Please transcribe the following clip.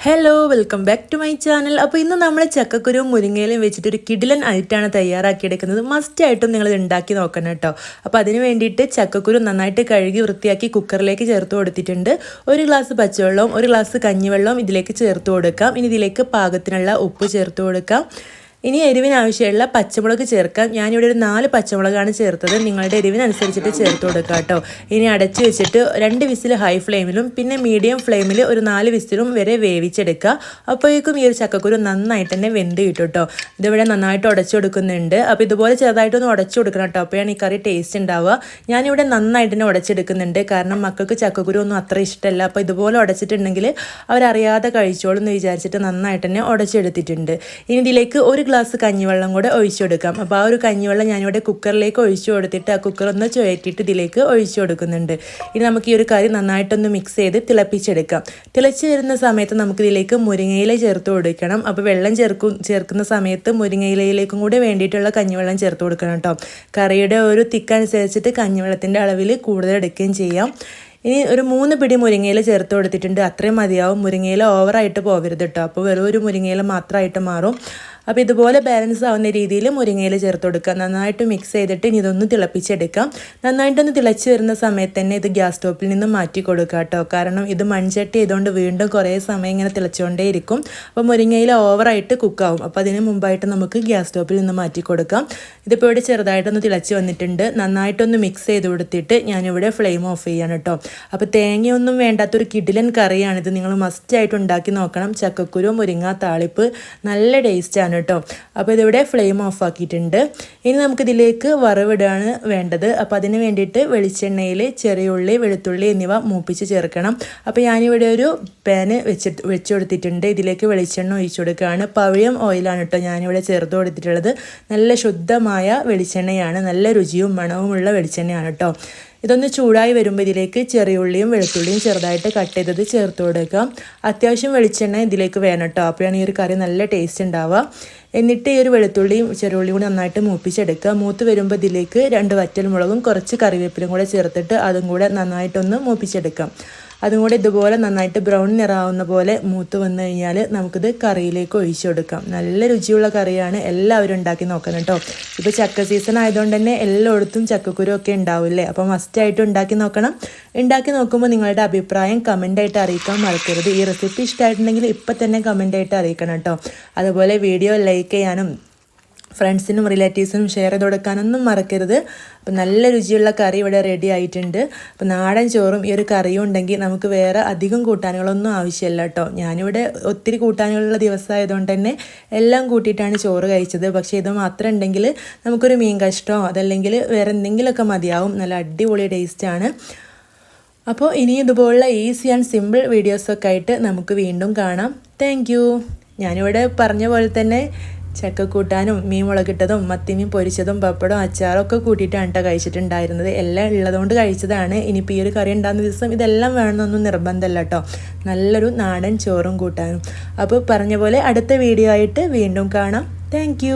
Hello welcome back to my channel. അപ്പോൾ ഇന്ന് നമ്മൾ ചക്കക്കുരുവും മുരിങ്ങയിലും വെച്ചിട്ട് ഒരു കിടിലൻ ഐറ്റാണ് തയ്യാറാക്കിയെടുക്കുന്നത്. മസ്റ്റായിട്ടും നിങ്ങൾ ഉണ്ടാക്കി നോക്കണം കേട്ടോ. അപ്പോൾ അതിന് വേണ്ടിയിട്ട് ചക്കക്കുരു നന്നായിട്ട് കഴുകി വൃത്തിയാക്കി കുക്കറിലേക്ക് ചേർത്ത് കൊടുത്തിട്ടുണ്ട്. ഒരു ഗ്ലാസ് പച്ചവെള്ളവും ഒരു ഗ്ലാസ് കഞ്ഞിവെള്ളവും ഇതിലേക്ക് ചേർത്ത് കൊടുക്കാം. ഇനി ഇതിലേക്ക് പാകത്തിനുള്ള ഉപ്പ് ചേർത്ത് കൊടുക്കാം. ഇനി എരിവിന് ആവശ്യമുള്ള പച്ചമുളക് ചേർക്കാം. ഞാനിവിടെ ഒരു 4 പച്ചമുളകാണ് ചേർത്തത്. നിങ്ങളുടെ എരിവിനനുസരിച്ചിട്ട് ചേർത്ത് കൊടുക്കുക കേട്ടോ. ഇനി അടച്ച് വെച്ചിട്ട് 2 വിസിൽ ഹൈ ഫ്ലെയിമിലും പിന്നെ മീഡിയം ഫ്ലെയിമിൽ ഒരു 4 വിസിലും വരെ വേവിച്ചെടുക്കുക. അപ്പോഴേക്കും ഈ ഒരു ചക്കക്കുരു നന്നായിട്ട് തന്നെ വെന്ത് കിട്ടും കേട്ടോ. ഇതിവിടെ നന്നായിട്ട് ഉടച്ചു കൊടുക്കുന്നുണ്ട്. അപ്പോൾ ഇതുപോലെ ചെറുതായിട്ടൊന്ന് ഉടച്ചു കൊടുക്കണം കേട്ടോ. അപ്പോഴാണ് ഈ കറി ടേസ്റ്റ് ഉണ്ടാവുക. ഞാനിവിടെ നന്നായിട്ട് തന്നെ ഉടച്ചെടുക്കുന്നുണ്ട്. കാരണം മക്കൾക്ക് ചക്കക്കുരു ഒന്നും അത്ര ഇഷ്ടമല്ല. അപ്പോൾ ഇതുപോലെ ഉടച്ചിട്ടുണ്ടെങ്കിൽ അവരറിയാതെ കഴിച്ചോളും എന്ന് വിചാരിച്ചിട്ട് നന്നായിട്ട് തന്നെ ഉടച്ചെടുത്തിട്ടുണ്ട്. ഇനി ഇതിലേക്ക് ഒരു ഗ്ലാസ് കഞ്ഞിവെള്ളം കൂടെ ഒഴിച്ചു കൊടുക്കാം. അപ്പോൾ ആ ഒരു കഞ്ഞിവെള്ളം ഞാനിവിടെ കുക്കറിലേക്ക് ഒഴിച്ചു കൊടുത്തിട്ട് ആ കുക്കർ ഒന്ന് ചുഴറ്റിയിട്ട് ഇതിലേക്ക് ഒഴിച്ചു കൊടുക്കുന്നുണ്ട്. ഇനി നമുക്ക് ഈ ഒരു കറി നന്നായിട്ടൊന്ന് മിക്സ് ചെയ്ത് തിളപ്പിച്ചെടുക്കാം. തിളച്ച് വരുന്ന സമയത്ത് നമുക്കിതിലേക്ക് മുരിങ്ങയില ചേർത്ത് കൊടുക്കണം. അപ്പോൾ വെള്ളം ചേർക്കുന്ന സമയത്ത് മുരിങ്ങയിലയിലേക്കും കൂടെ വേണ്ടിയിട്ടുള്ള കഞ്ഞിവെള്ളം ചേർത്ത് കൊടുക്കണം കേട്ടോ. കറിയുടെ ഒരു തിക്കനുസരിച്ചിട്ട് കഞ്ഞിവെള്ളത്തിൻ്റെ അളവിൽ കൂടുതൽ എടുക്കുകയും ചെയ്യാം. ഇനി ഒരു 3 പിടി മുരിങ്ങയില ചേർത്ത് കൊടുത്തിട്ടുണ്ട്. അത്രയും മതിയാവും. മുരിങ്ങയില ഓവറായിട്ട് പോകരുത് കേട്ടോ. അപ്പോൾ വെറും ഒരു മുരിങ്ങയില മാത്രമായിട്ട് മാറും. അപ്പോൾ ഇതുപോലെ ബാലൻസ് ആവുന്ന രീതിയിൽ മുരിങ്ങയില ചേർത്ത് കൊടുക്കുക. നന്നായിട്ട് മിക്സ് ചെയ്തിട്ട് ഇനി ഇതൊന്ന് തിളപ്പിച്ചെടുക്കാം. നന്നായിട്ടൊന്ന് തിളച്ച് വരുന്ന സമയത്ത് തന്നെ ഇത് ഗ്യാസ് സ്റ്റോപ്പിൽ നിന്ന് മാറ്റി കൊടുക്കുക കേട്ടോ. കാരണം ഇത് മൺചട്ടി ചെയ്തുകൊണ്ട് വീണ്ടും കുറേ സമയം ഇങ്ങനെ തിളച്ചുകൊണ്ടേ ഇരിക്കും. അപ്പോൾ മുരിങ്ങയില ഓവറായിട്ട് കുക്കാവും. അപ്പോൾ അതിന് മുമ്പായിട്ട് നമുക്ക് ഗ്യാസ് സ്റ്റോപ്പിൽ നിന്ന് മാറ്റി കൊടുക്കാം. ഇതിപ്പോൾ ഇവിടെ ചെറുതായിട്ടൊന്ന് തിളച്ച് വന്നിട്ടുണ്ട്. നന്നായിട്ടൊന്ന് മിക്സ് ചെയ്ത് കൊടുത്തിട്ട് ഞാനിവിടെ ഫ്ലെയിം ഓഫ് ചെയ്യാണ് കേട്ടോ. അപ്പോൾ തേങ്ങയൊന്നും വേണ്ടാത്തൊരു കിടിലൻ കറിയാണിത്. നിങ്ങൾ മസ്റ്റായിട്ട് ഉണ്ടാക്കി നോക്കണം. ചക്കക്കുരു മുരിങ്ങ താളിപ്പ് നല്ല ടേസ്റ്റാണ് കേട്ടോ. അപ്പോൾ ഇതിവിടെ ഫ്ലെയിം ഓഫ് ആക്കിയിട്ടുണ്ട്. ഇനി നമുക്കിതിലേക്ക് വറവിടാണ് വേണ്ടത്. അപ്പോൾ അതിന് വേണ്ടിയിട്ട് വെളിച്ചെണ്ണയിൽ ചെറിയുള്ളി വെളുത്തുള്ളി എന്നിവ മൂപ്പിച്ച് ചേർക്കണം. അപ്പോൾ ഞാനിവിടെ ഒരു പാന് വെച്ച് കൊടുത്തിട്ടുണ്ട്. ഇതിലേക്ക് വെളിച്ചെണ്ണ ഒഴിച്ചു കൊടുക്കുകയാണ്. പവിഴം ഓയിലാണ് കേട്ടോ ഞാനിവിടെ ചേർത്ത് കൊടുത്തിട്ടുള്ളത്. നല്ല ശുദ്ധമായ വെളിച്ചെണ്ണയാണ്. നല്ല രുചിയും മണവുമുള്ള വെളിച്ചെണ്ണയാണ് കേട്ടോ. ഇതൊന്ന് ചൂടായി വരുമ്പോൾ ഇതിലേക്ക് ചെറിയുള്ളിയും വെളുത്തുള്ളിയും ചെറുതായിട്ട് കട്ട് ചെയ്തത് ചേർത്ത് കൊടുക്കാം. അത്യാവശ്യം വെളിച്ചെണ്ണ ഇതിലേക്ക് വേണം കേട്ടോ. അപ്പോഴാണ് ഈ ഒരു കറി നല്ല ടേസ്റ്റ് ഉണ്ടാവുക. എന്നിട്ട് ഈ ഒരു വെളുത്തുള്ളിയും ചെറിയുള്ളിയും കൂടി നന്നായിട്ട് മൂപ്പിച്ചെടുക്കുക. മൂത്ത് വരുമ്പോൾ ഇതിലേക്ക് 2 വറ്റൽമുളകും കുറച്ച് കറിവേപ്പിലും കൂടെ ചേർത്തിട്ട് അതും കൂടെ നന്നായിട്ടൊന്ന് മൂപ്പിച്ചെടുക്കാം. അതും കൂടെ ഇതുപോലെ നന്നായിട്ട് ബ്രൗൺ നിറാവുന്ന പോലെ മൂത്ത് വന്നു കഴിഞ്ഞാൽ നമുക്കിത് കറിയിലേക്ക് ഒഴിച്ചു കൊടുക്കാം. നല്ല രുചിയുള്ള കറിയാണ്. എല്ലാവരും ഉണ്ടാക്കി നോക്കണം കേട്ടോ. ഇപ്പോൾ ചക്ക സീസൺ ആയതുകൊണ്ട് തന്നെ എല്ലായിടത്തും ചക്കക്കുരു ഒക്കെ ഉണ്ടാവില്ലേ. അപ്പോൾ മസ്റ്റായിട്ട് ഉണ്ടാക്കി നോക്കണം. ഉണ്ടാക്കി നോക്കുമ്പോൾ നിങ്ങളുടെ അഭിപ്രായം കമൻ്റായിട്ട് അറിയിക്കാൻ മറക്കരുത്. ഈ റെസിപ്പി ഇഷ്ടമായിട്ടുണ്ടെങ്കിൽ ഇപ്പം തന്നെ കമൻ്റായിട്ട് അറിയിക്കണം കേട്ടോ. അതുപോലെ വീഡിയോ ലൈക്ക് ചെയ്യാനും ഫ്രണ്ട്സിനും റിലേറ്റീവ്സിനും ഷെയർ ചെയ്ത് കൊടുക്കാനൊന്നും മറക്കരുത്. അപ്പോൾ നല്ല രുചിയുള്ള കറി ഇവിടെ റെഡി ആയിട്ടുണ്ട്. അപ്പോൾ നാടൻ ചോറും ഈ ഒരു കറിയും ഉണ്ടെങ്കിൽ നമുക്ക് വേറെ അധികം കൂട്ടാനുകളൊന്നും ആവശ്യമില്ല കേട്ടോ. ഞാനിവിടെ ഒത്തിരി കൂട്ടാനുകളുള്ള ദിവസമായതുകൊണ്ട് തന്നെ എല്ലാം കൂട്ടിയിട്ടാണ് ചോറ് കഴിച്ചത്. പക്ഷേ ഇത് മാത്രം ഉണ്ടെങ്കിൽ നമുക്കൊരു മീൻ കഷ്ണമോ അതല്ലെങ്കിൽ വേറെ എന്തെങ്കിലുമൊക്കെ മതിയാവും. നല്ല അടിപൊളി ടേസ്റ്റാണ്. അപ്പോൾ ഇനി ഇതുപോലുള്ള ഈസി ആൻഡ് സിമ്പിൾ വീഡിയോസൊക്കെ ആയിട്ട് നമുക്ക് വീണ്ടും കാണാം. Thank you. ഞാനിവിടെ പറഞ്ഞ പോലെ തന്നെ ചക്കക്കൂട്ടാനും മീൻ മുളകിട്ടതും മത്തിമീൻ പൊരിച്ചതും പപ്പടവും അച്ചാറും ഒക്കെ കൂട്ടിയിട്ടാണ് കേട്ടോ കഴിച്ചിട്ടുണ്ടായിരുന്നത്. എല്ലാം ഉള്ളതുകൊണ്ട് കഴിച്ചതാണ്. ഇനിയിപ്പോൾ ഈ ഒരു കറി ഉണ്ടാകുന്ന ദിവസം ഇതെല്ലാം വേണമെന്നൊന്നും നിർബന്ധമല്ല കേട്ടോ. നല്ലൊരു നാടൻ ചോറും കൂട്ടാനും. അപ്പോൾ പറഞ്ഞ പോലെ അടുത്ത വീഡിയോ ആയിട്ട് വീണ്ടും കാണാം. താങ്ക്